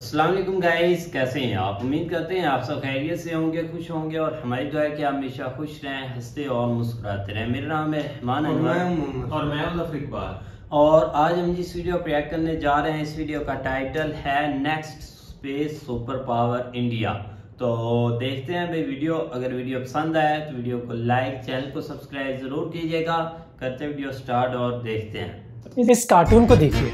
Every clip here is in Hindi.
अस्सलाम वालेकुम गाइस, कैसे हैं आप? उम्मीद करते हैं आप सब खैरियत से होंगे, खुश होंगे और हमारी दुआ है कि आप हमेशा खुश रहें, हंसते और मुस्कुराते रहें। मेरा नाम है रहमान और मैं उज़फ़र इक़बाल और आज हम जिस वीडियो रिएक्ट करने जा रहे हैं, इस वीडियो का टाइटल है next space super power India. तो देखते हैं भाई वीडियो। अगर वीडियो पसंद आया तो वीडियो को लाइक, चैनल को सब्सक्राइब जरूर कीजिएगा। करते हैं वीडियो स्टार्ट और देखते हैं। इस कार्टून को देखिए।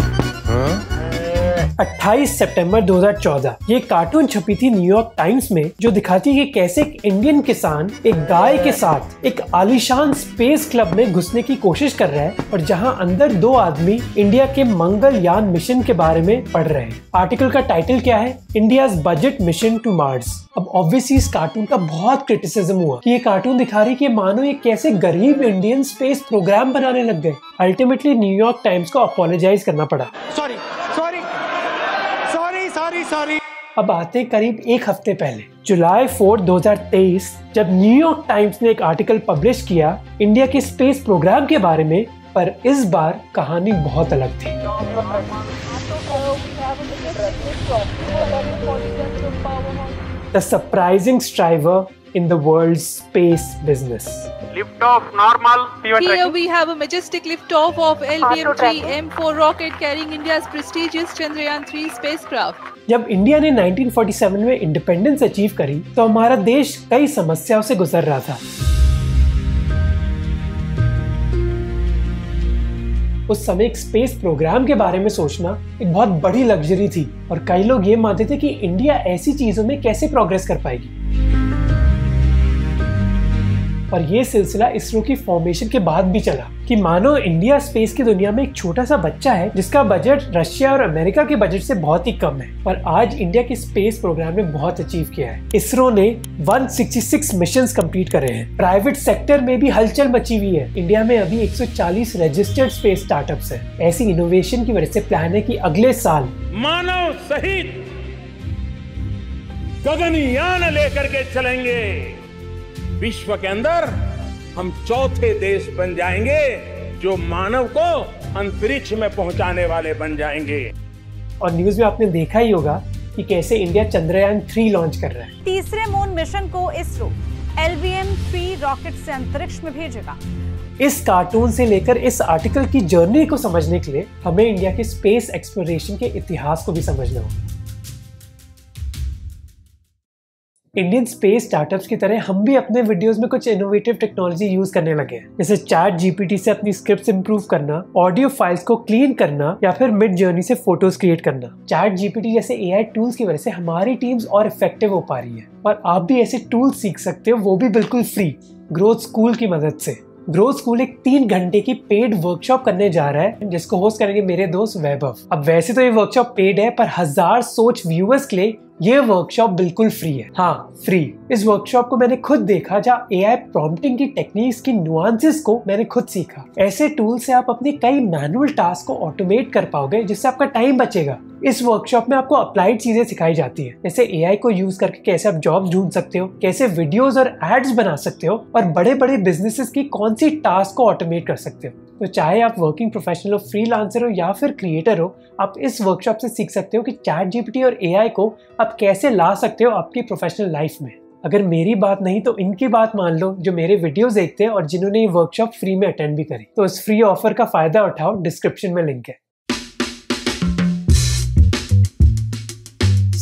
28 सितंबर 2014 ये कार्टून छपी थी न्यूयॉर्क टाइम्स में, जो दिखाती है कि कैसे एक इंडियन किसान एक गाय के साथ एक आलीशान स्पेस क्लब में घुसने की कोशिश कर रहा है और जहां अंदर दो आदमी इंडिया के मंगलयान मिशन के बारे में पढ़ रहे हैं। आर्टिकल का टाइटल क्या है? India's budget mission to Mars. अब ऑब्वियसली इस कार्टून का बहुत क्रिटिसिज्म हुआ कि ये कार्टून दिखा रही कि मानो ये कैसे गरीब इंडियन स्पेस प्रोग्राम बनाने लग गए। अल्टीमेटली न्यूयॉर्क टाइम्स को अपोलोजाइज करना पड़ा। सॉरी। अब आते हैं करीब एक हफ्ते पहले, जुलाई 4, 2023, जब न्यूयॉर्क टाइम्स ने एक आर्टिकल पब्लिश किया इंडिया के स्पेस प्रोग्राम के बारे में, पर इस बार कहानी बहुत अलग थी। The surprising striver in the world's space business. Liftoff normal. Here we have a majestic liftoff of LBM-3 M4 rocket carrying India's prestigious Chandrayaan-3 spacecraft. जब इंडिया ने 1947 में इंडिपेंडेंस अचीव करी तो हमारा देश कई समस्याओं से गुजर रहा था। उस समय एक स्पेस प्रोग्राम के बारे में सोचना एक बहुत बड़ी लग्जरी थी और कई लोग ये मानते थे कि इंडिया ऐसी चीजों में कैसे प्रोग्रेस कर पाएगी। और ये सिलसिला इसरो की फॉर्मेशन के बाद भी चला कि मानो इंडिया स्पेस की दुनिया में एक छोटा सा बच्चा है जिसका बजट रशिया और अमेरिका के बजट से बहुत ही कम है, पर आज इंडिया के स्पेस प्रोग्राम ने बहुत अचीव किया है। इसरो ने 166 मिशंस कंप्लीट करे हैं। प्राइवेट सेक्टर में भी हलचल मची हुई है। इंडिया में अभी 140 रजिस्टर्ड स्पेस स्टार्टअप्स हैं। ऐसी इनोवेशन की वजह से प्लान है कि अगले साल मानव सहित गगनयान लेकर के चलेंगे। विश्व के अंदर हम चौथे देश बन जाएंगे जो मानव को अंतरिक्ष में पहुंचाने वाले बन जाएंगे। और न्यूज में आपने देखा ही होगा कि कैसे इंडिया चंद्रयान 3 लॉन्च कर रहा है। तीसरे मून मिशन को इसरो LBM-3 रॉकेट से अंतरिक्ष में भेजेगा। इस कार्टून से लेकर इस आर्टिकल की जर्नी को समझने के लिए हमें इंडिया के स्पेस एक्सप्लोरेशन के इतिहास को भी समझना होगा। इंडियन स्पेस स्टार्टअप्स की तरह हम भी अपने वीडियोस में कुछ इनोवेटिव टेक्नोलॉजी यूज करने लगे हैं, जैसे चैट जीपीटी से अपनी स्क्रिप्ट्स इंप्रूव करना, ऑडियो फाइल्स को क्लीन करना या फिर मिड जर्नी से फोटोज क्रिएट करना। चैट जीपीटी जैसे एआई टूल्स की वजह से हमारी टीम्स और इफेक्टिव हो पा रही है और आप भी ऐसे टूल्स सीख सकते हो, वो भी बिल्कुल फ्री, ग्रोथ स्कूल की मदद से। ग्रोथ स्कूल एक 3 घंटे की पेड वर्कशॉप करने जा रहा है जिसको होस्ट करेंगे मेरे दोस्त वैभव। अब वैसे तो ये वर्कशॉप पेड है, पर 1000 सोच व्यूअर्स के लिए ये वर्कशॉप बिल्कुल फ्री है। हाँ, फ्री। इस वर्कशॉप को मैंने खुद देखा, जहाँ एआई प्रॉम्प्टिंग की टेक्निक्स की नुआंसेस को मैंने खुद सीखा। ऐसे टूल से आप अपने कई मैनुअल टास्क को ऑटोमेट कर पाओगे, जिससे आपका टाइम बचेगा। इस वर्कशॉप में आपको अप्लाइड चीजें सिखाई जाती है, जैसे एआई को यूज करके कैसे आप जॉब्स ढूंढ सकते हो, कैसे वीडियोस और एड्स बना सकते हो और बड़े बड़े बिजनेसेस की कौन सी टास्क को ऑटोमेट कर सकते हो। तो चाहे आप वर्किंग प्रोफेशनल हो, फ्रीलांसर हो या फिर क्रिएटर हो, आप इस वर्कशॉप से सीख सकते हो कि चैट जीपीटी और एआई को आप कैसे ला सकते हो आपकी प्रोफेशनल लाइफ में। अगर मेरी बात नहीं तो इनकी बात मान लो, जो मेरे वीडियोस देखते हैं और जिन्होंने ये वर्कशॉप फ्री में अटेंड भी करी। तो इस फ्री ऑफर का फायदा उठाओ, डिस्क्रिप्शन में लिंक है।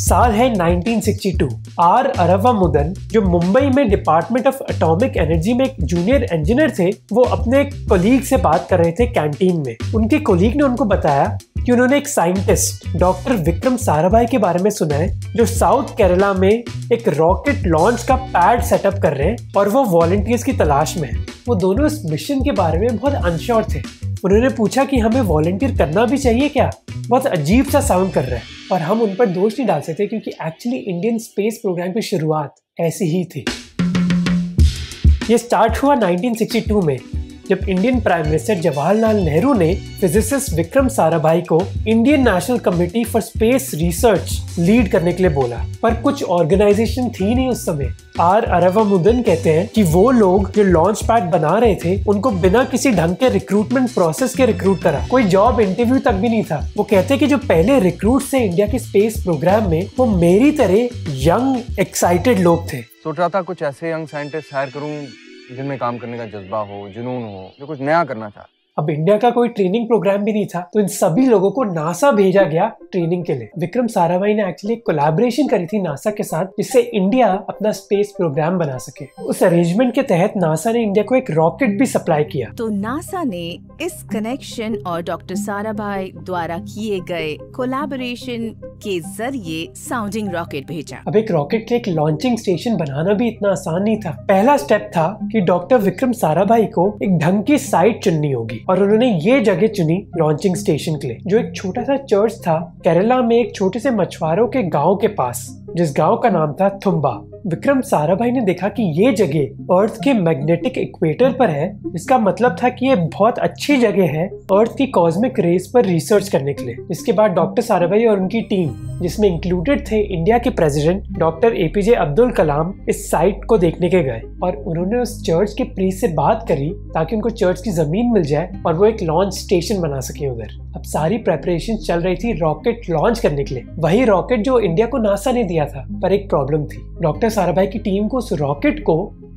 साल है 1962। आर अरवामुदन, जो मुंबई में डिपार्टमेंट ऑफ एटॉमिक एनर्जी में एक जूनियर इंजीनियर थे, वो अपने कोलीग से बात कर रहे थे कैंटीन में। उनके कोलीग ने उनको बताया कि उन्होंने एक साइंटिस्ट डॉक्टर विक्रम साराभाई के बारे में सुना है, जो साउथ केरला में एक रॉकेट लॉन्च का पैड सेटअप कर रहे हैं और वो वॉलंटियर्स की तलाश में है। वो दोनों इस मिशन के बारे में बहुत अनश्योर थे। उन्होंने पूछा कि हमें वॉलंटियर करना भी चाहिए क्या? बहुत अजीब सा साउंड कर रहा है और हम उन पर दोष नहीं डाल सकते, क्योंकि एक्चुअली इंडियन स्पेस प्रोग्राम की शुरुआत ऐसी ही थी। ये स्टार्ट हुआ 1962 में, जब Indian prime minister Jawaharlal Nehru ने फिजिसिस्ट विक्रम साराभाई को Indian national committee for space research lead करने के लिए बोला। पर कुछ ऑर्गेनाइजेशन थी नहीं उस समय। आर अरवमुद्दीन कहते हैं कि वो लोग जो लॉन्च पैड बना रहे थे उनको बिना किसी ढंग के रिक्रूटमेंट प्रोसेस के रिक्रूट करा, कोई जॉब इंटरव्यू तक भी नहीं था। वो कहते हैं कि जो पहले रिक्रूट थे इंडिया के स्पेस प्रोग्राम में वो मेरी तरह यंग एक्साइटेड लोग थे। सोच रहा था कुछ ऐसे यंग साइंटिस्ट हायर करूं जिनमें काम करने का जज्बा हो, जुनून हो, जो कुछ नया करना चाहता। अब इंडिया का कोई ट्रेनिंग प्रोग्राम भी नहीं था, तो इन सभी लोगों को नासा भेजा गया ट्रेनिंग के लिए। विक्रम साराभाई ने एक्चुअली कोलैबोरेशन करी थी नासा के साथ, जिससे इंडिया अपना स्पेस प्रोग्राम बना सके। उस अरेंजमेंट के तहत नासा ने इंडिया को एक रॉकेट भी सप्लाई किया। तो नासा ने इस कनेक्शन और डॉक्टर साराभाई द्वारा किए गए कोलैबोरेशन के जरिए साउंडिंग रॉकेट भेजा। अब एक रॉकेट के एक लॉन्चिंग स्टेशन बनाना भी इतना आसान नहीं था। पहला स्टेप था कि डॉक्टर विक्रम साराभाई को एक ढंग की साइट चुननी होगी, और उन्होंने ये जगह चुनी लॉन्चिंग स्टेशन के लिए, जो एक छोटा सा चर्च था केरला में एक छोटे से मछुआरों के गांव के पास, जिस गांव का नाम था थुम्बा। विक्रम साराभाई ने देखा कि ये जगह अर्थ के मैग्नेटिक इक्वेटर पर है, जिसका मतलब था कि ये बहुत अच्छी जगह है अर्थ की कॉस्मिक रेस पर रिसर्च करने के लिए। इसके बाद डॉक्टर साराभाई और उनकी टीम, जिसमें इंक्लूडेड थे इंडिया के president doctor APJ Abdul Kalam, इस साइट को देखने के गए और उन्होंने उस चर्च के प्रीस्ट से बात करी ताकि उनको चर्च की जमीन मिल जाए और वो एक लॉन्च स्टेशन बना सके उधर। अब सारी प्रेपरेशन चल रही थी रॉकेट लॉन्च करने के लिए, वही रॉकेट जो इंडिया को नासा ने दिया था। पर एक प्रॉब्लम थी, डॉक्टर साराभाई की टीम को उस रॉकेट को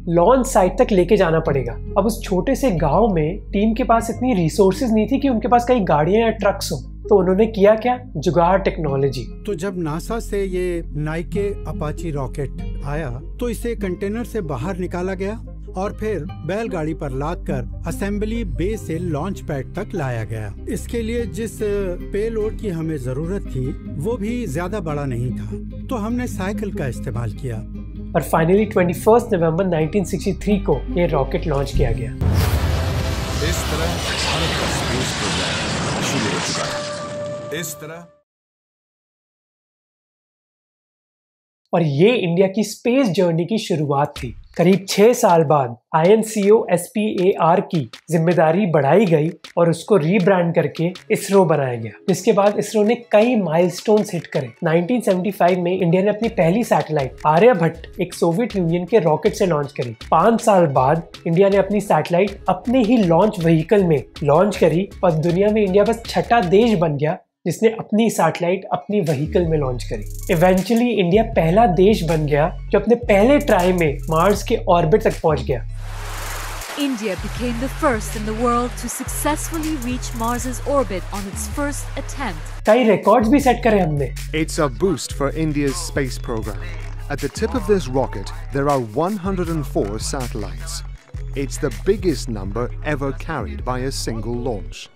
लॉन्च साइट तक लेके जाना पड़ेगा। अब उस छोटे से गांव में टीम के पास इतनी रिसोर्सेज नहीं थी कि उनके पास कई गाड़ियां या ट्रक्स हो, तो उन्होंने किया क्या, जुगाड़ टेक्नोलॉजी। तो जब नासा से ये नाइके अपाची रॉकेट आया तो इसे कंटेनर से बाहर निकाला गया और फिर बैलगाड़ी पर लादकर असेंबली बे से लॉन्च पैड तक लाया गया। इसके लिए जिस पेलोड की हमें जरूरत थी वो भी ज्यादा बड़ा नहीं था, तो हमने साइकिल का इस्तेमाल किया और फाइनली 21 नवंबर 1963 को ये रॉकेट लॉन्च किया गया। इस तरह भारत का स्पेस प्रोग्राम शुरू हो चुका है। इस तरह और ये इंडिया की स्पेस जर्नी की शुरुआत थी। करीब 6 साल बाद INCOSPAR की जिम्मेदारी बढ़ाई गई और उसको रीब्रांड करके इसरो बनाया गया, जिसके बाद इसरो ने कई माइलस्टोन्स हिट करे। 1975 में इंडिया ने अपनी पहली सैटेलाइट आर्यभट्ट एक सोवियत यूनियन के रॉकेट से लॉन्च करी। 5 साल बाद इंडिया ने अपनी सैटेलाइट अपने ही लॉन्च व्हीकल में लॉन्च करी और दुनिया में इंडिया बस छठा देश बन गया जिसने अपनी सैटेलाइट अपनी व्हीकल में लॉन्च करी। इवेंचुअली इंडिया पहला देश बन गया जो अपने पहले ट्राई में मार्स के ऑर्बिट तक पहुंच गया। India became the first in the world to successfully reach Mars's orbit on its first attempt. कई रिकॉर्ड्स भी सेट करे हमने। It's a boost for India's space program. At the tip of this rocket, there are 104 satellites. It's the biggest number ever carried by a single launch.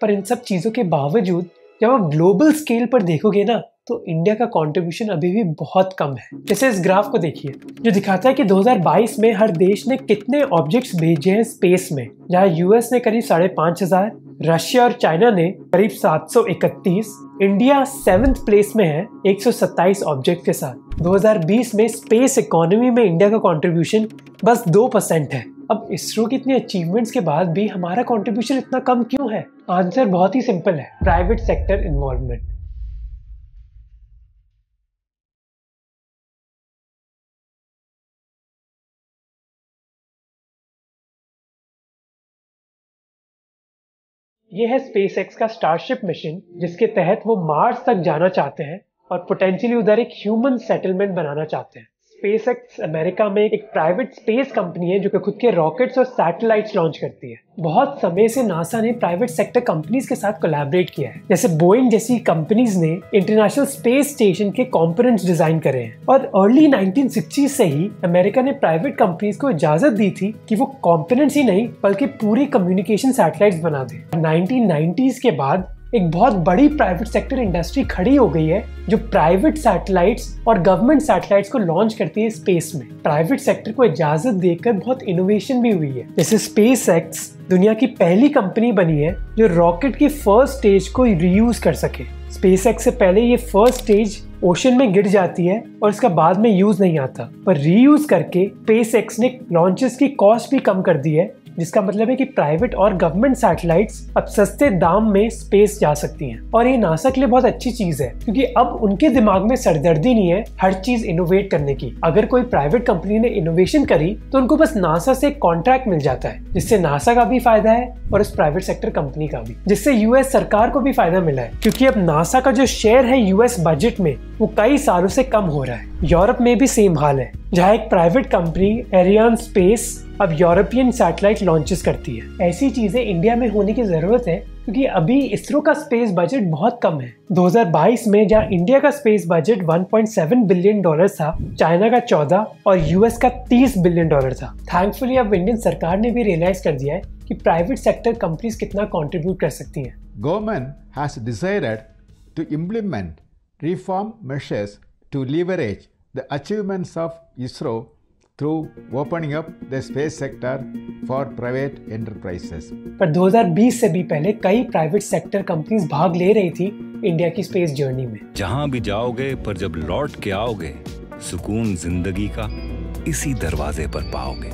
पर इन सब चीजों के बावजूद जब आप ग्लोबल स्केल पर देखोगे ना, तो इंडिया का कंट्रीब्यूशन अभी भी बहुत कम है। जैसे इस ग्राफ को देखिए जो दिखाता है कि 2022 में हर देश ने कितने ऑब्जेक्ट्स भेजे हैं स्पेस में, जहाँ यूएस ने करीब 5,500, रशिया और चाइना ने करीब 731, इंडिया 7th प्लेस में है 127 ऑब्जेक्ट के साथ। 2020 में स्पेस इकोनॉमी में इंडिया का कंट्रीब्यूशन बस 2% है। अब इसरो की इतनी अचीवमेंट्स के बाद भी हमारा कंट्रीब्यूशन इतना कम क्यों है? आंसर बहुत ही सिंपल है, प्राइवेट सेक्टर इन्वॉल्वमेंट। ये है स्पेसएक्स का स्टारशिप मिशन, जिसके तहत वो मार्स तक जाना चाहते हैं और पोटेंशियली उधर एक ह्यूमन सेटलमेंट बनाना चाहते हैं। स्पेसएक्स अमेरिका में एक प्राइवेट स्पेस कंपनी है जो कि खुद के रॉकेट्स और सैटेलाइट्स लॉन्च करती है। बहुत समय से नासा ने प्राइवेट सेक्टर कंपनीज के साथ कोलैबोरेट किया है। जैसे बोइंग जैसी कंपनीज ने इंटरनेशनल स्पेस स्टेशन के कंपोनेंट्स डिजाइन करे हैं और अर्ली 1960s से ही अमेरिका ने प्राइवेट कंपनीज को इजाजत दी थी कि वो कंपोनेंट्स ही नहीं बल्कि पूरी कम्युनिकेशन सैटेलाइट्स बना दे। 1990s के बाद एक बहुत बड़ी प्राइवेट सेक्टर इंडस्ट्री खड़ी हो गई है जो प्राइवेट सैटेलाइट्स और गवर्नमेंट सैटेलाइट्स को लॉन्च करती है स्पेस में। प्राइवेट सेक्टर को इजाजत देकर बहुत इनोवेशन भी हुई है। जैसे स्पेसएक्स दुनिया की पहली कंपनी बनी है जो रॉकेट की फर्स्ट स्टेज को रीयूज कर सके। स्पेसएक्स से पहले ये फर्स्ट स्टेज ओशन में गिर जाती है और इसका बाद में यूज नहीं आता, पर रीयूज करके स्पेसएक्स ने लॉन्चेस की कॉस्ट भी कम कर दी है जिसका मतलब है कि प्राइवेट और गवर्नमेंट सैटेलाइट्स अब सस्ते दाम में स्पेस जा सकती हैं। और ये नासा के लिए बहुत अच्छी चीज है, क्योंकि अब उनके दिमाग में सरदर्दी नहीं है हर चीज इनोवेट करने की। अगर कोई प्राइवेट कंपनी ने इनोवेशन करी तो उनको बस नासा से कॉन्ट्रैक्ट मिल जाता है, जिससे नासा का भी फायदा है और उस प्राइवेट सेक्टर कंपनी का भी, जिससे यूएस सरकार को भी फायदा मिला है, क्योंकि अब नासा का जो शेयर है यूएस बजट में वो कई सालों से कम हो रहा है। यूरोप में भी सेम हाल है, जहाँ एक प्राइवेट कंपनी एरियन स्पेस अब यूरोपियन सैटेलाइट लॉन्चेस करती है। ऐसी चीजें इंडिया में होने की जरूरत है, क्योंकि अभी इसरो का स्पेस बजट बहुत कम है। 2022 में जहाँ इंडिया का स्पेस बजट $1.7 बिलियन था, चाइना का 14 और यूएस का $30 बिलियन था। थैंकफुली अब इंडियन सरकार ने भी रियलाइज कर दिया है कि प्राइवेट सेक्टर कंपनीज कितना कंट्रीब्यूट कर सकती हैं। Government has decided to implement reform measures to leverage the achievements of ISRO through opening up the space sector for private enterprises. पर 2020 से भी पहले कई प्राइवेट सेक्टर कंपनीज भाग ले रही थी इंडिया की स्पेस जर्नी में। जहां भी जाओगे पर जब लौट के आओगे, सुकून जिंदगी का इसी दरवाजे पर पाओगे।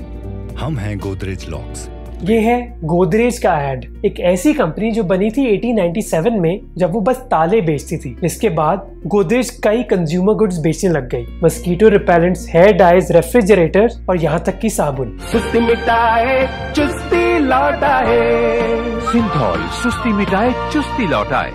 हम हैं गोदरेज लॉक्स। ये है गोदरेज का एड, एक ऐसी कंपनी जो बनी थी 1897 में, जब वो बस ताले बेचती थी। इसके बाद गोदरेज कई कंज्यूमर गुड्स बेचने लग गई, mosquito repellents, hair dyes, refrigerators और यहाँ तक की साबुन। सुस्ती मिटाए चुस्ती लौटाए, सिंथॉल सुस्ती मिटाए चुस्ती लौटाए।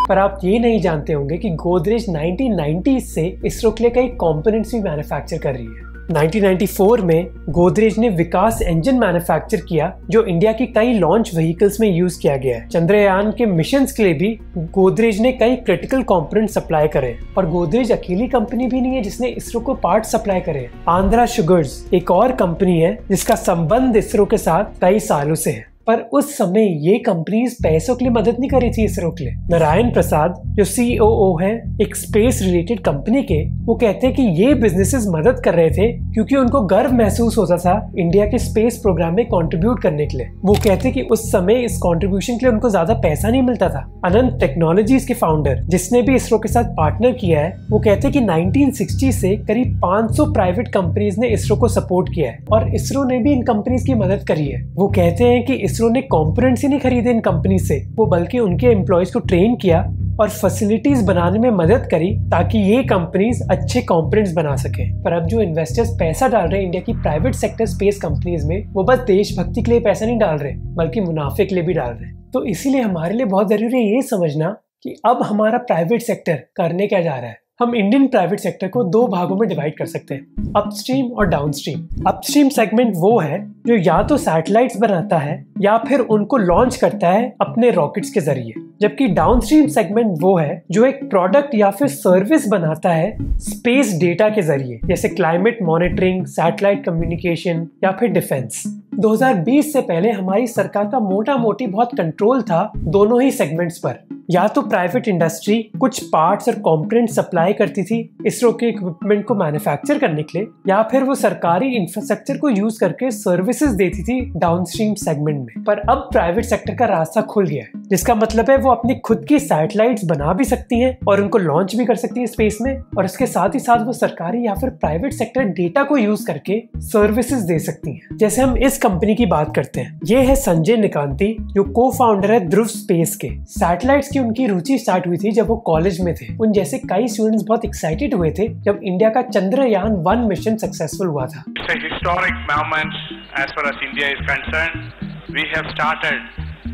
पर आप ये नहीं जानते होंगे कि गोदरेज 1990s से इसरो के लिए कई कंपोनेंट्स भी मैन्युफैक्चर कर रही है। 1994 में गोदरेज ने विकास इंजन मैन्युफैक्चर किया, जो इंडिया की कई लॉन्च व्हीकल्स में यूज किया गया है। चंद्रयान के मिशंस के लिए भी गोदरेज ने कई क्रिटिकल कंपोनेंट सप्लाई करे। और गोदरेज अकेली कंपनी भी नहीं है जिसने इसरो को पार्ट सप्लाई करे। आंध्रा शुगर्स एक और कंपनी है जिसका संबंध इसरो के साथ कई सालों से है। पर उस समय ये कंपनीज पैसों के लिए मदद नहीं कर रही थी इसरो के लिए। नारायण प्रसाद जो सीईओ हैं एक स्पेस रिलेटेड कंपनी के, वो कहते हैं कि ये बिजनेसेस मदद कर रहे थे क्योंकि उनको गर्व महसूस होता था इंडिया के स्पेस प्रोग्राम में कंट्रीब्यूट करने के लिए। वो कहते हैं कि उस समय इस कंट्रीब्यूशन के लिए उनको ज्यादा पैसा नहीं मिलता था। अनंत टेक्नोलॉजीज के फाउंडर जिसने भी इसरो के साथ पार्टनर किया है, वो कहते हैं कि 1960 से करीब 500 प्राइवेट कंपनीज ने इसरो को सपोर्ट किया है और इसरो ने भी इन कंपनीज की मदद करी है। वो कहते हैं कि इसरो ने कंपोनेंट्स ही नहीं खरीदे इन कंपनी से, वो बल्कि उनके एम्प्लॉयज को ट्रेन किया और फैसिलिटीज बनाने में मदद करी ताकि ये कंपनीज अच्छे कंपोनेंट्स बना सके। पर अब जो इन्वेस्टर्स पैसा डाल रहे हैं इंडिया की प्राइवेट सेक्टर स्पेस कंपनीज में, वो बस देशभक्ति के लिए पैसा नहीं डाल रहे बल्कि मुनाफे के लिए भी डाल रहे हैं। तो इसीलिए हमारे लिए बहुत जरूरी है ये समझना कि अब हमारा प्राइवेट सेक्टर करने क्या जा रहा है। हम इंडियन प्राइवेट सेक्टर को दो भागों में डिवाइड कर सकते हैं, अपस्ट्रीम और डाउनस्ट्रीम। अपस्ट्रीम सेगमेंट वो है जो या तो सैटेलाइट्स बनाता है या फिर उनको लॉन्च करता है अपने रॉकेट्स के जरिए, जबकि डाउनस्ट्रीम सेगमेंट वो है जो एक प्रोडक्ट या फिर सर्विस बनाता है स्पेस डेटा के जरिए, जैसे क्लाइमेट मॉनिटरिंग, सैटेलाइट कम्युनिकेशन या फिर डिफेंस। 2020 से पहले हमारी सरकार का मोटा मोटी बहुत कंट्रोल था दोनों ही सेगमेंट्स पर। या तो प्राइवेट इंडस्ट्री कुछ पार्ट्स और कंपोनेंट सप्लाई करती थी इसरो के इक्विपमेंट को मैन्युफैक्चर करने के लिए, या फिर वो सरकारी इंफ्रास्ट्रक्चर को यूज करके सर्विसेज देती थी डाउनस्ट्रीम सेगमेंट में। पर अब प्राइवेट सेक्टर का रास्ता खुल गया है, जिसका मतलब है वो अपनी खुद की सैटेलाइट्स बना भी सकती हैं और उनको लॉन्च भी कर सकती है स्पेस में, और इसके साथ ही साथ वो सरकारी या फिर प्राइवेट सेक्टर डेटा को यूज करके सर्विसेज दे सकती हैं। जैसे हम इस कंपनी की बात करते हैं, ये है संजय निकांती जो को फाउंडर है ध्रुव स्पेस के। सैटेलाइट्स की उनकी रुचि स्टार्ट हुई थी जब वो कॉलेज में थे। उन जैसे कई स्टूडेंट्स बहुत एक्साइटेड हुए थे जब इंडिया का चंद्रयान 1 मिशन सक्सेसफुल हुआ था। It's a historic moment as far as India is concerned. We have started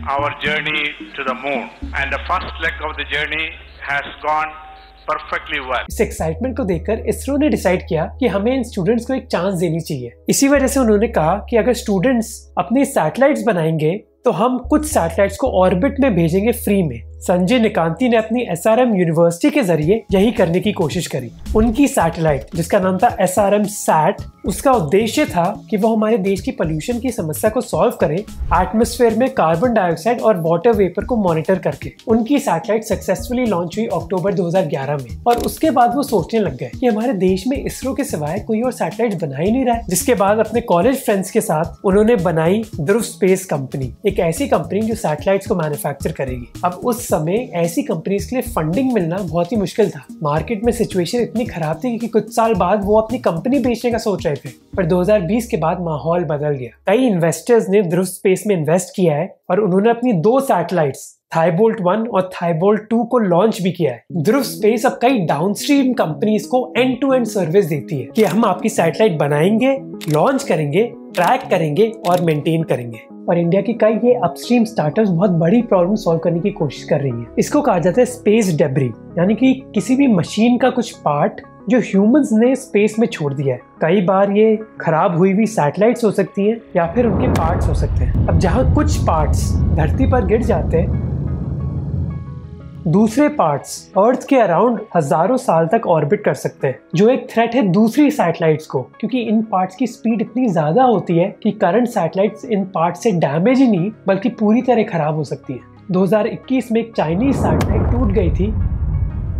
our journey to the moon and the first leg of the journey has gone perfectly well. इस एक्साइटमेंट को देखकर इसरो ने डिसाइड किया कि हमें इन स्टूडेंट्स को एक चांस देनी चाहिए। इसी वजह से उन्होंने कहा कि अगर स्टूडेंट्स अपने सैटेलाइट्स बनाएंगे तो हम कुछ सैटेलाइट्स को ऑर्बिट में भेजेंगे फ्री में। संजय निकांती ने अपनी SRM यूनिवर्सिटी के जरिए यही करने की कोशिश करी। उनकी सैटेलाइट जिसका नाम था SRM सैट, उसका उद्देश्य था कि वो हमारे देश की पोल्यूशन की समस्या को सॉल्व करे एटमॉस्फेयर में कार्बन डाइऑक्साइड और वाटर वेपर को मॉनिटर करके। उनकी सैटेलाइट सक्सेसफुली लॉन्च हुई अक्टूबर 2011 में, और उसके बाद वो सोचने लग गए कि हमारे देश में इसरो के सिवाय कोई और सैटेलाइट बना ही नहीं रहा है। जिसके बाद अपने कॉलेज फ्रेंड्स के साथ उन्होंने बनाई ध्रुव स्पेस कंपनी, एक ऐसी कंपनी जो सैटेलाइट्स को मैन्युफैक्चर करेगी। अब उस उस समय ऐसी कंपनीज के लिए फंडिंग मिलना बहुत ही मुश्किल था। मार्केट में सिचुएशन इतनी खराब थी कि कुछ साल बाद वो अपनी कंपनी बेचने का सोच रहे थे, पर 2020 के बाद माहौल बदल गया। कई इन्वेस्टर्स ने ध्रुव स्पेस में इन्वेस्ट किया है और उन्होंने अपनी 2 सैटेलाइट्स थाईबोल्ट 1 और थाईबोल्ट 2 को लॉन्च भी किया है। ध्रुव स्पेस अब कई डाउनस्ट्रीम कंपनीज को एंड टू एंड सर्विस देती है कि हम आपकी सैटेलाइट बनाएंगे, लॉन्च करेंगे, ट्रैक करेंगे और मेंटेन करेंगे। और इंडिया की कई ये अपस्ट्रीम स्टार्टअप्स बहुत बड़ी प्रॉब्लम सॉल्व करने की कोशिश कर रही हैं। इसको कहा जाता है स्पेस डेब्री, यानी कि किसी भी मशीन का कुछ पार्ट जो ह्यूमंस ने स्पेस में छोड़ दिया है। कई बार ये खराब हुई हुई सैटेलाइट्स हो सकती हैं या फिर उनके पार्ट्स हो सकते हैं। अब जहाँ कुछ पार्ट्स धरती पर गिर जाते हैं, दूसरे पार्ट्स अर्थ के अराउंड हजारों साल तक ऑर्बिट कर सकते हैं, जो एक थ्रेट है दूसरी सैटेलाइट्स को, क्योंकि इन पार्ट्स की स्पीड इतनी ज्यादा होती है कि करंट सैटेलाइट्स इन पार्ट्स से डैमेज ही नहीं बल्कि पूरी तरह खराब हो सकती है। 2021 में एक चाइनीज सैटेलाइट टूट गई थी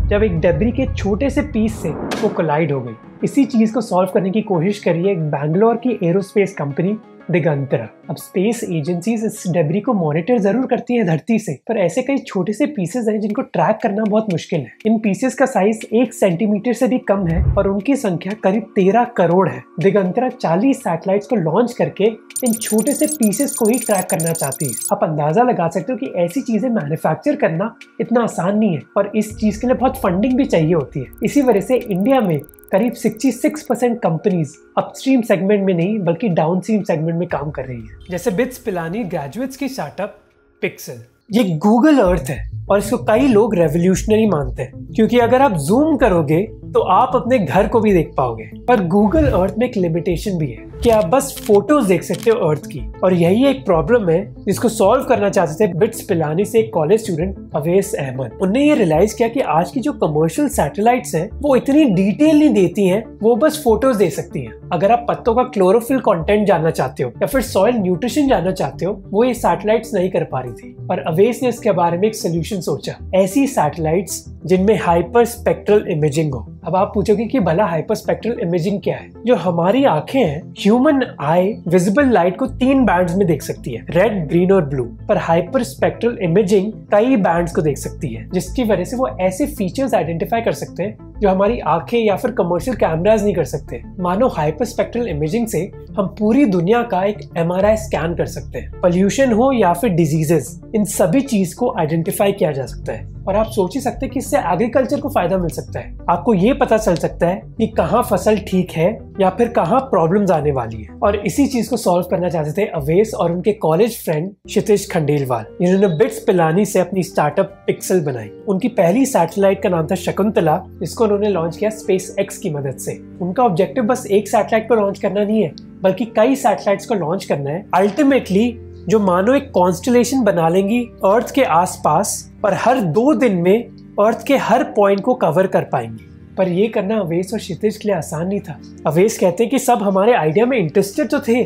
जब एक डेब्री के छोटे से पीस से वो कोलाइड हो गई। इसी चीज को सॉल्व करने की कोशिश करी है एक बैंगलोर की एरोस्पेस कंपनी दिगंतरा। अब स्पेस एजेंसीज इस डेब्री को मॉनिटर जरूर करती हैं धरती से, पर ऐसे कई छोटे से पीसेस हैं जिनको ट्रैक करना बहुत मुश्किल है। इन पीसेस का साइज 1 सेंटीमीटर से भी कम है और उनकी संख्या करीब 13 करोड़ है। दिगंतरा 40 सैटेलाइट्स को लॉन्च करके इन छोटे से पीसेस को ही ट्रैक करना चाहती है। आप अंदाजा लगा सकते हो कि ऐसी चीजें मैन्युफैक्चर करना इतना आसान नहीं है और इस चीज के लिए बहुत फंडिंग भी चाहिए होती है। इसी वजह से इंडिया में करीब 66% कंपनीज अपस्ट्रीम सेगमेंट में नहीं बल्कि डाउनस्ट्रीम सेगमेंट में काम कर रही है। जैसे बिट्स पिलानी ग्रेजुएट्स की स्टार्टअप पिक्सल। ये गूगल अर्थ है और इसको कई लोग रेवोल्यूशनरी मानते हैं, क्योंकि अगर आप जूम करोगे तो आप अपने घर को भी देख पाओगे। पर गूगल अर्थ में एक लिमिटेशन भी है कि आप बस फोटोज देख सकते हो अर्थ की, और यही एक प्रॉब्लम है जिसको सॉल्व करना चाहते थे बिट्स पिलानी से एक कॉलेज स्टूडेंट अवैस अहमद। उन्होंने ये रियलाइज किया कि आज की जो कमर्शियल सैटेलाइट्स हैं वो इतनी डिटेल नहीं देती हैं, वो बस फोटोज दे सकती हैं। अगर आप पत्तों का क्लोरोफिल कंटेंट जानना चाहते हो या फिर सॉइल न्यूट्रिशन जानना चाहते हो, वो ये सैटेलाइट्स नहीं कर पा रही थी। और अवैस ने इसके बारे में एक सोल्यूशन सोचा, ऐसी सैटेलाइट्स जिनमें हाइपर स्पेक्ट्रल इमेजिंग हो। अब आप पूछोगे कि भला हाइपर स्पेक्ट्रल इमेजिंग क्या है? जो हमारी आंखें हैं, ह्यूमन आई विजिबल लाइट को 3 बैंड्स में देख सकती है, रेड, ग्रीन और ब्लू। पर हाइपर स्पेक्ट्रल इमेजिंग कई बैंड्स को देख सकती है, जिसकी वजह से वो ऐसे फीचर्स आइडेंटिफाई कर सकते हैं जो हमारी आंखें या फिर कमर्शियल कैमरास नहीं कर सकते। मानो हाइपर स्पेक्ट्रल इमेजिंग से हम पूरी दुनिया का एक MRI स्कैन कर सकते हैं। पोल्यूशन हो या फिर डिजीजेस, इन सभी चीज को आइडेंटिफाई किया जा सकता है। और आप सोच ही सकते हैं कि इससे एग्रीकल्चर को फायदा मिल सकता है। आपको ये पता चल सकता है कि कहाँ फसल ठीक है या फिर कहाँ प्रॉब्लम्स आने वाली है। और इसी चीज को सॉल्व करना चाहते थे अवैस और उनके कॉलेज फ्रेंड क्षितिज खंडेलवाल, जिन्होंने बिट्स पिलानी से अपनी स्टार्टअप पिक्सल बनाई। उनकी पहली सैटेलाइट का नाम था शकुंतला, जिसको उन्होंने लॉन्च किया SpaceX की मदद से। उनका ऑब्जेक्टिव बस एक सैटेलाइट को लॉन्च करना नहीं है, बल्कि कई सैटेलाइट्स को लॉन्च करना है, अल्टीमेटली जो मानो एक कॉन्स्टलेशन बना लेंगी अर्थ के आसपास और हर 2 दिन में अर्थ के हर पॉइंट को कवर कर पाएंगी। पर ये करना अवैस और क्षितिज के लिए आसान नहीं था। अवैस कहते हैं कि सब हमारे आइडिया में इंटरेस्टेड तो थे,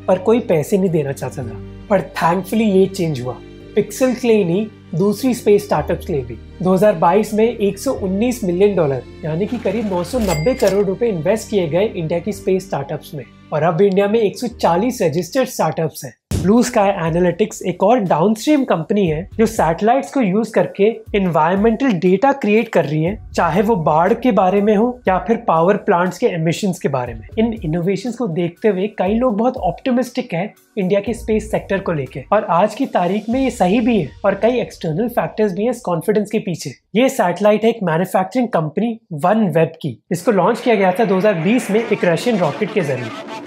पर कोई पैसे नहीं देना चाहता था। पर थैंकफुली ये चेंज हुआ, पिक्सल के लिए नहीं, दूसरी स्पेस स्टार्टअप्स के लिए भी। 2022 में $119 मिलियन यानी कि करीब 990 करोड़ रुपए इन्वेस्ट किए गए इंडिया की स्पेस स्टार्टअप्स में, और अब इंडिया में 140 रजिस्टर्ड स्टार्टअप्स हैं। ब्लू स्काई एनालिटिक्स एक और डाउनस्ट्रीम कंपनी है जो सैटेलाइट्स को यूज करके एनवायरमेंटल डेटा क्रिएट कर रही है, चाहे वो बाढ़ के बारे में हो या फिर पावर प्लांट्स के एमिशंस के बारे में। इन इनोवेशंस को देखते हुए कई लोग बहुत ऑप्टिमिस्टिक हैं इंडिया के स्पेस सेक्टर को लेके, और आज की तारीख में ये सही भी है। और कई एक्सटर्नल फैक्टर्स भी हैं इस कॉन्फिडेंस के पीछे। ये सैटेलाइट है एक मैन्युफैक्चरिंग कंपनी OneWeb की, इसको लॉन्च किया गया था 2020 में एक रशियन रॉकेट के जरिए।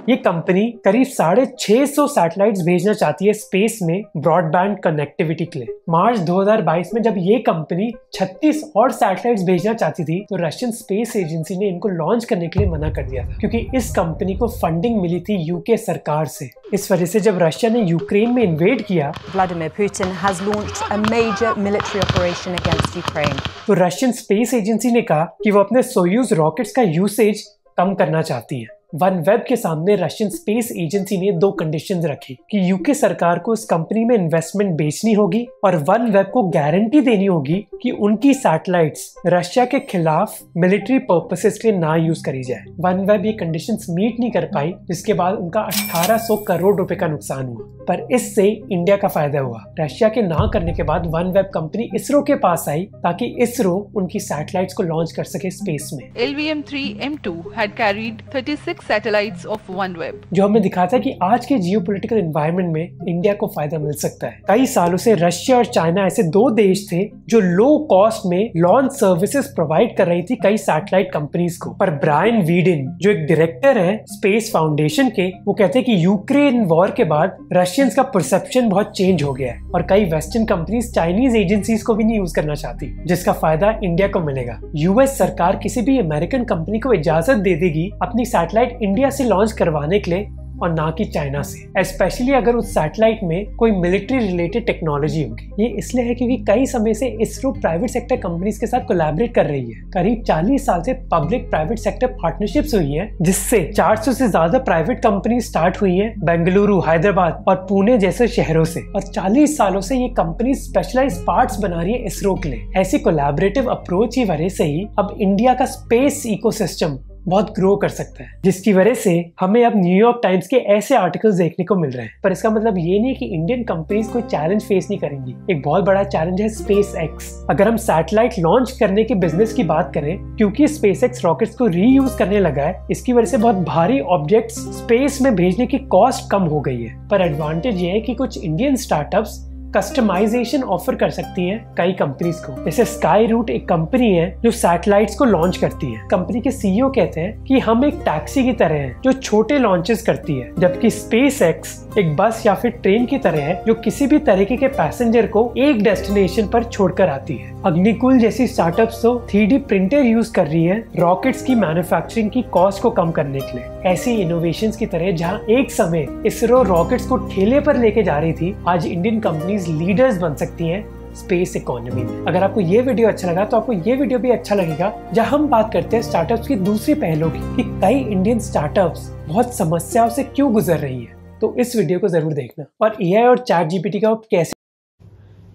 ये कंपनी करीब 650 सैटेलाइट्स भेजना चाहती है स्पेस में ब्रॉडबैंड कनेक्टिविटी के लिए। मार्च 2022 में जब ये कंपनी 36 और सैटेलाइट्स भेजना चाहती थी, तो रशियन स्पेस एजेंसी ने इनको लॉन्च करने के लिए मना कर दिया था, क्योंकि इस कंपनी को फंडिंग मिली थी यूके सरकार से। इस वजह से जब रशिया ने यूक्रेन में इन्वेड किया, Vladimir Putin has launched a major military operation against Ukraine. तो रशियन स्पेस एजेंसी ने कहा कि वो अपने सोयूज रॉकेट्स का यूसेज कम करना चाहती है। OneWeb के सामने रशियन स्पेस एजेंसी ने 2 कंडीशंस रखी कि यूके सरकार को इस कंपनी में इन्वेस्टमेंट बेचनी होगी और OneWeb को गारंटी देनी होगी कि उनकी सैटेलाइट्स रशिया के खिलाफ मिलिट्री पर्पसेस के लिए ना यूज करी जाए। OneWeb ये कंडीशंस मीट नहीं कर पाई, जिसके बाद उनका 1800 करोड़ रुपए का नुकसान हुआ। पर इससे इंडिया का फायदा हुआ। रशिया के ना करने के बाद OneWeb कंपनी इसरो के पास आई ताकि इसरो उनकी सैटेलाइट्स को लॉन्च कर सके स्पेस में। LVM-3 M2 had carried 36 satellites of OneWeb, जो हमें दिखाता है कि आज के जियोपॉलिटिकल एनवायरनमेंट में इंडिया को फायदा मिल सकता है। कई सालों से रशिया और चाइना ऐसे 2 देश थे जो लो कॉस्ट में लॉन्च सर्विसेज प्रोवाइड कर रही थी कई सैटेलाइट कंपनीज को। पर ब्रायन वीडिन जो एक डायरेक्टर है स्पेस फाउंडेशन के, वो कहते हैं कि यूक्रेन वॉर के बाद रशियंस का परसेप्शन बहुत चेंज हो गया है और कई वेस्टर्न कंपनीज चाइनीज एजेंसीज को भी नहीं यूज करना चाहती, जिसका फायदा इंडिया को मिलेगा। यूएस सरकार किसी भी अमेरिकन कंपनी को इजाजत दे देगी अपनी सैटेलाइट इंडिया से लॉन्च करवाने के लिए और ना कि चाइना से, स्पेशली अगर उस सैटेलाइट में कोई मिलिट्री रिलेटेड टेक्नोलॉजी होगी। ये इसलिए है क्योंकि कई समय से इसरो प्राइवेट सेक्टर कंपनीज के साथ कोलैबोरेट कर रही है। करीब 40 साल से पब्लिक प्राइवेट सेक्टर पार्टनरशिप्स हुई हैं, जिससे 400 से ज्यादा प्राइवेट कंपनी स्टार्ट हुई हैं बेंगलुरु, हैदराबाद और पुणे जैसे शहरों से। और 40 सालों से ये कंपनी स्पेशलाइज पार्ट्स बना रही है इसरो के लिए। ऐसी कोलैबोरेटिव अप्रोच की वजह से ही अब इंडिया का स्पेस इकोसिस्टम बहुत ग्रो कर सकता है, जिसकी वजह से हमें अब न्यूयॉर्क टाइम्स के ऐसे आर्टिकल्स देखने को मिल रहे हैं। पर इसका मतलब ये नहीं है कि इंडियन कंपनीज कोई चैलेंज फेस नहीं करेंगी। एक बहुत बड़ा चैलेंज है SpaceX। अगर हम सैटेलाइट लॉन्च करने के बिजनेस की बात करें, क्योंकि SpaceX रॉकेट्स को रीयूज करने लगा है, इसकी वजह से बहुत भारी ऑब्जेक्ट्स स्पेस में भेजने की कॉस्ट कम हो गई है। पर एडवांटेज ये है कि कुछ इंडियन स्टार्टअप्स कस्टमाइजेशन ऑफर कर सकती हैं कई कंपनीज को। जैसे स्काई रूट एक कंपनी है जो सैटेलाइट्स को लॉन्च करती है। कंपनी के सीईओ कहते हैं कि हम एक टैक्सी की तरह हैं जो छोटे लॉन्चेस करती है, जबकि SpaceX एक बस या फिर ट्रेन की तरह है जो किसी भी तरीके के पैसेंजर को एक डेस्टिनेशन पर छोड़कर आती है। अग्निकुल जैसी स्टार्टअप्स तो 3D प्रिंटर यूज कर रही है रॉकेट्स की मैन्युफैक्चरिंग की कॉस्ट को कम करने के लिए। ऐसी इनोवेशंस की तरह जहां एक समय इसरो रॉकेट्स को ठेले पर लेके जा रही थी, आज इंडियन कंपनीज लीडर्स बन सकती हैं स्पेस इकोनॉमी में। अगर आपको ये वीडियो अच्छा लगा तो आपको ये वीडियो भी अच्छा लगेगा, जहां हम बात करते हैं स्टार्टअप्स की दूसरी पहलू की कि कई इंडियन स्टार्टअप्स बहुत समस्याओं से क्यों गुजर रही हैं। तो इस वीडियो को जरूर देखना। और AI और ChatGPT का कैसे।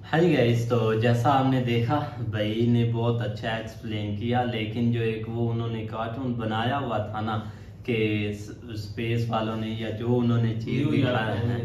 हाँ जी गाइस, तो जैसा आपने देखा भाई ने बहुत अच्छा एक्सप्लेन किया, लेकिन जो एक वो उन्होंने कार्टून बनाया हुआ था ना कि स्पेस वालों ने या जो उन्होंने चीज दिखाया है,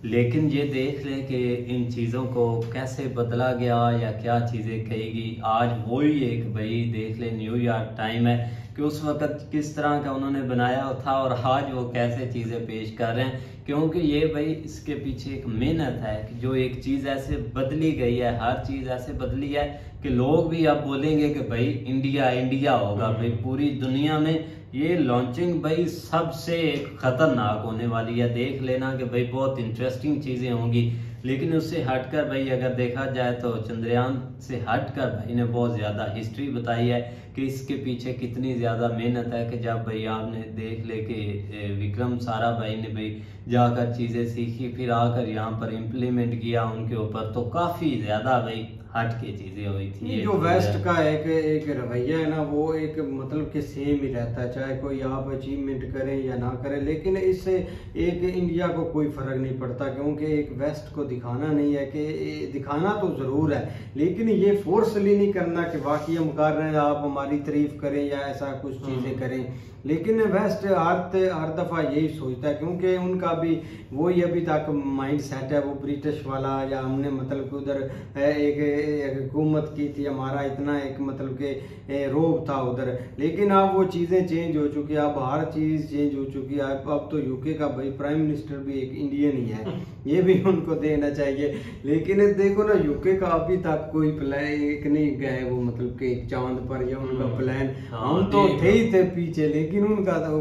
लेकिन ये देख ले कि इन चीज़ों को कैसे बदला गया या क्या चीज़ें कहेगी। आज वही एक भाई देख ले न्यूयॉर्क टाइम है कि उस वक्त किस तरह का उन्होंने बनाया था और आज वो कैसे चीज़ें पेश कर रहे हैं, क्योंकि ये भाई इसके पीछे एक मेहनत है कि जो एक चीज़ ऐसे बदली गई है, हर चीज़ ऐसे बदली है कि लोग भी अब बोलेंगे कि भाई इंडिया इंडिया होगा। भाई पूरी दुनिया में ये लॉन्चिंग भाई सबसे खतरनाक होने वाली है। देख लेना कि भाई बहुत इंटरेस्टिंग चीज़ें होंगी, लेकिन उससे हटकर भाई अगर देखा जाए तो चंद्रयान से हटकर भाई ने बहुत ज़्यादा हिस्ट्री बताई है कि इसके पीछे कितनी ज़्यादा मेहनत है। कि जब भाई आपने देख ले कि विक्रम साराभाई ने भाई जाकर चीज़ें सीखी, फिर आकर यहाँ पर इम्प्लीमेंट किया उनके ऊपर, तो काफ़ी ज़्यादा भाई हट के चीज़ें हुई थी। जो वेस्ट का एक रवैया है ना, वो एक मतलब कि सेम ही रहता है, चाहे कोई आप अचीवमेंट करें या ना करें, लेकिन इससे एक इंडिया को कोई फ़र्क नहीं पड़ता, क्योंकि एक वेस्ट को दिखाना नहीं है कि दिखाना तो ज़रूर है, लेकिन ये फोर्सली नहीं करना कि वाकई हम कर रहे हैं आप हमारी तारीफ करें या ऐसा कुछ चीज़ें करें। लेकिन वेस्ट हर दफ़ा यही सोचता है, क्योंकि उनका भी वही अभी तक माइंड सेट है वो ब्रिटिश वाला, या हमने मतलब कि उधर एक हुकूमत की थी, हमारा इतना एक मतलब के रोब था उधर। लेकिन अब वो चीज़ें चेंज हो चुकी है, अब हर चीज़ चेंज हो चुकी है। अब तो यूके का भाई प्राइम मिनिस्टर भी एक इंडियन ही है, ये भी उनको देना चाहिए। लेकिन देखो ना, यूके का अभी तक कोई प्लान एक नहीं गए वो मतलब कि चांद पर, या उनका प्लान हम तो थे ही थे पीछे, लेकिन उनका तो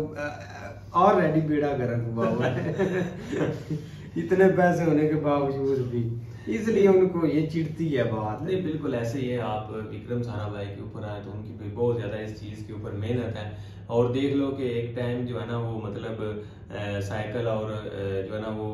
ऑलरेडी बेड़ा गर्क हुआ हुआ है इतने पैसे होने के बावजूद भी, इसलिए उनको ये चिढ़ती है बात। नहीं बिल्कुल ऐसे ही है। आप विक्रम साराभाई के ऊपर आए तो उनकी भी बहुत ज्यादा इस चीज के ऊपर मेहनत है। और देख लो कि एक टाइम जो है ना वो मतलब साइकिल और जो है ना वो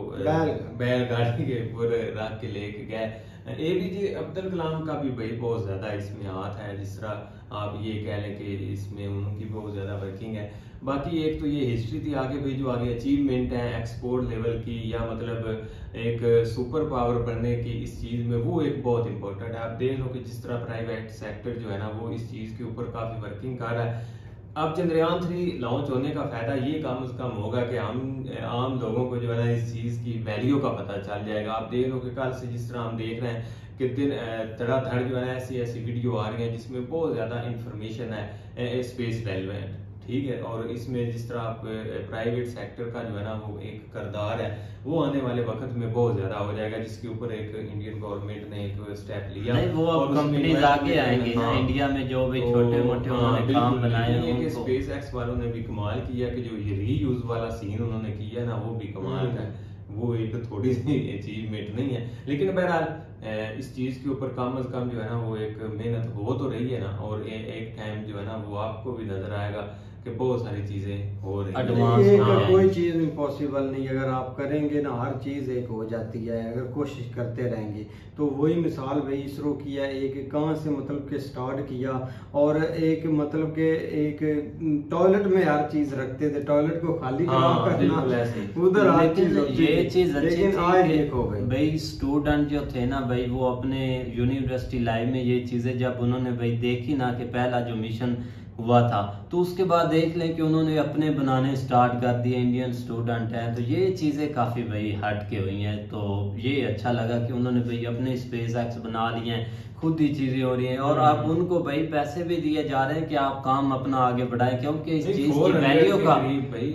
बैलगाड़ी के ऊपर रख के लेके गए। APJ अब्दुल कलाम का भी भाई बहुत ज्यादा इसमें हाथ है, जिस तरह आप ये कह लें कि इसमें उनकी बहुत ज्यादा वर्किंग है। बाकी एक तो ये हिस्ट्री थी, आगे भी जो आगे अचीवमेंट है एक्सपोर्ट लेवल की या मतलब एक सुपर पावर बनने की इस चीज में, वो एक बहुत इंपॉर्टेंट है। आप देख लो कि जिस तरह प्राइवेट सेक्टर जो है ना वो इस चीज के ऊपर काफी वर्किंग कर रहा है। अब चंद्रयान 3 लॉन्च होने का फायदा ये कम से कम होगा कि आम लोगों को जो है ना इस चीज की वैल्यू का पता चल जाएगा। आप देख लो कि कल से जिस तरह हम देख रहे हैं कि दिन धड़ाधड़ जो है ना ऐसी वीडियो आ रही है जिसमें बहुत ज्यादा इंफॉर्मेशन है स्पेस रेलेवेंट, ठीक है। और इसमें जिस तरह आप प्राइवेट सेक्टर का जो है ना वो एक किरदार है वो आने वाले वक्त में बहुत ज्यादा हो जाएगा, जिसके ऊपर एक इंडियन गवर्नमेंट ने एक स्टेप लिया। नहीं, वो अब कंपनीज आगे आएंगी ना इंडिया में, जो भी छोटे मोटे उन्होंने काम बनाए हैं। स्पेस एक्स वालों ने भी कमाल किया कि जो ये रीयूज वाला सीन उन्होंने किया ना वो भी कमाल का है। वो एक थोड़ी सी अचीवमेंट नहीं है, लेकिन बहरहाल इस चीज के ऊपर कम से कम जो है ना वो एक मेहनत हो तो रही है ना, और एक टाइम जो है ना वो आपको भी नजर आएगा कि बहुत सारी चीजें हो रही हैं। कोई चीज इम्पॉसिबल नहीं, अगर आप करेंगे ना हर चीज एक हो जाती है अगर कोशिश करते रहेंगे। तो वही मिसाल भाई इसरो की है, एक कहाँ से मतलब के स्टार्ट किया, और एक मतलब के एक टॉयलेट में हर चीज रखते थे, टॉयलेट को खाली करना उधर हर चीज ये चीज अच्छी लेकिन आज एक हो गई भाई। स्टूडेंट जो थे ना भाई वो अपने यूनिवर्सिटी लाइफ में ये चीजें जब उन्होंने भाई देखी ना कि पहला जो मिशन हुआ था, तो उसके बाद देख लें कि उन्होंने अपने बनाने स्टार्ट कर दिए, इंडियन स्टूडेंट हैं, तो ये चीज़ें काफ़ी भाई हट के हुई हैं। तो ये अच्छा लगा कि उन्होंने भाई अपने स्पेस एक्स बना लिए हैं, खुद ही चीज़ें हो रही हैं, और आप उनको भाई पैसे भी दिए जा रहे हैं कि आप काम अपना आगे बढ़ाएं, क्योंकि इस चीज़ की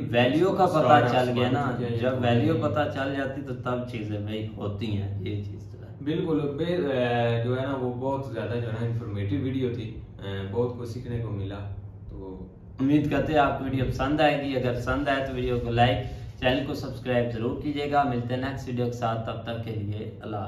वैल्यू का पता चल गया ना। जब वैल्यू पता चल जाती तो तब चीज़ें भाई होती हैं। ये चीज़ बिल्कुल जो है ना वो बहुत ज़्यादा जो है ना इंफॉर्मेटिव वीडियो थी, बहुत कुछ सीखने को मिला। तो उम्मीद करते हैं आपको वीडियो पसंद आएगी। अगर पसंद आए तो वीडियो को लाइक, चैनल को सब्सक्राइब जरूर कीजिएगा। मिलते हैं नेक्स्ट वीडियो के साथ, तब तक के लिए अल्लाह।